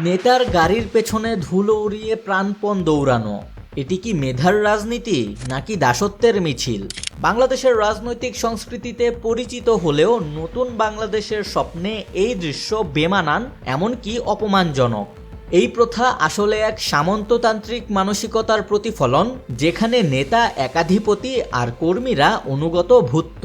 নেতার গাড়ির পেছনে ধুলো উড়িয়ে প্রাণপণ দৌড়ানো, এটি কি মেধার রাজনীতি নাকি দাসত্বের মিছিল? বাংলাদেশের রাজনৈতিক সংস্কৃতিতে পরিচিত হলেও নতুন বাংলাদেশের স্বপ্নে এই দৃশ্য বেমানান, এমনকি অপমানজনক। এই প্রথা আসলে এক সামন্ততান্ত্রিক মানসিকতার প্রতিফলন, যেখানে নেতা একাধিপতি আর কর্মীরা অনুগত ভূত্য।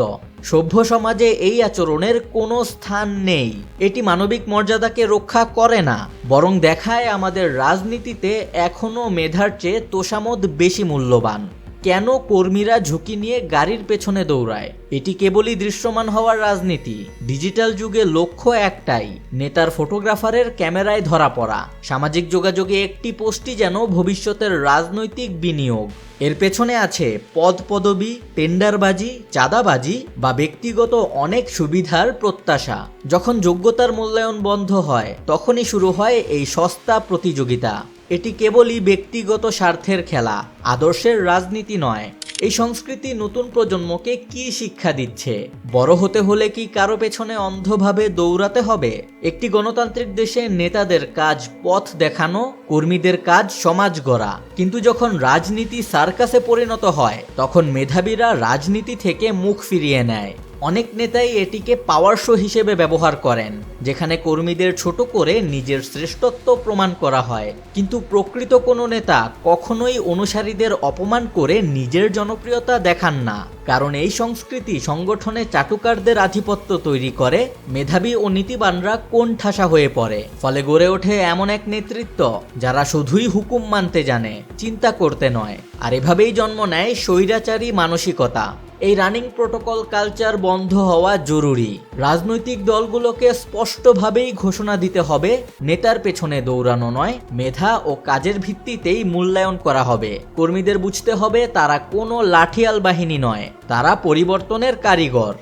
সভ্য সমাজে এই আচরণের কোনো স্থান নেই। এটি মানবিক মর্যাদাকে রক্ষা করে না, বরং দেখায় আমাদের রাজনীতিতে এখনও মেধার চেয়ে তোষামোদ বেশি মূল্যবান। কেন কর্মীরা ঝুঁকি নিয়ে গাড়ির পেছনে দৌড়ায়? এটি কেবলই দৃশ্যমান হওয়ার রাজনীতি। ডিজিটাল যুগে লক্ষ্য একটাই, নেতার ফটোগ্রাফারের ক্যামেরায় ধরা পড়া। সামাজিক যোগাযোগে একটি পোস্টই যেন ভবিষ্যতের রাজনৈতিক বিনিয়োগ। এর পেছনে আছে পদপদবি, টেন্ডারবাজি, চাঁদাবাজি বা ব্যক্তিগত অনেক সুবিধার প্রত্যাশা। যখন যোগ্যতার মূল্যায়ন বন্ধ হয়, তখনই শুরু হয় এই সস্তা প্রতিযোগিতা। এটি কেবলই ব্যক্তিগত স্বার্থের খেলা, আদর্শের রাজনীতি নয়। এই সংস্কৃতি নতুন প্রজন্মকে কি শিক্ষা দিচ্ছে? বড় হতে হলে কি কারো পেছনে অন্ধভাবে দৌড়াতে হবে? একটি গণতান্ত্রিক দেশে নেতাদের কাজ পথ দেখানো, কর্মীদের কাজ সমাজ গড়া। কিন্তু যখন রাজনীতি সার্কাসে পরিণত হয়, তখন মেধাবীরা রাজনীতি থেকে মুখ ফিরিয়ে নেয়। অনেক নেতাই এটিকে পাওয়ার শো হিসেবে ব্যবহার করেন, যেখানে কর্মীদের ছোট করে নিজের শ্রেষ্ঠত্ব প্রমাণ করা হয়। কিন্তু প্রকৃত কোনো নেতা কখনোই অনুসারীদের অপমান করে নিজের জনপ্রিয়তা দেখান না, কারণ এই সংস্কৃতি সংগঠনে চাটুকারদের আধিপত্য তৈরি করে, মেধাবী ও নীতিবানরা কোণঠাসা হয়ে পড়ে। ফলে গড়ে ওঠে এমন এক নেতৃত্ব যারা শুধুই হুকুম মানতে জানে, চিন্তা করতে নয়। আর এভাবেই জন্ম নেয় স্বৈরাচারী মানসিকতা। এই রানিং প্রোটোকল কালচার বন্ধ হওয়া জরুরি। রাজনৈতিক দলগুলোকে স্পষ্টভাবেই ঘোষণা দিতে হবে, নেতার পেছনে দৌড়ানো নয়, মেধা ও কাজের ভিত্তিতেই মূল্যায়ন করা হবে। কর্মীদের বুঝতে হবে তারা কোনো লাঠিয়াল বাহিনী নয়, তারা পরিবর্তনের কারিগর।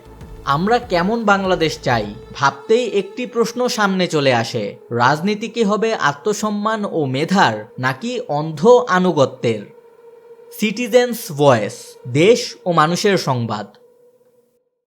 আমরা কেমন বাংলাদেশ চাই ভাবতেই একটি প্রশ্ন সামনে চলে আসে, রাজনীতি কি হবে আত্মসম্মান ও মেধার, নাকি অন্ধ আনুগত্যের? সিটিজেন্স ভয়েস, দেশ ও মানুষের সংবাদ।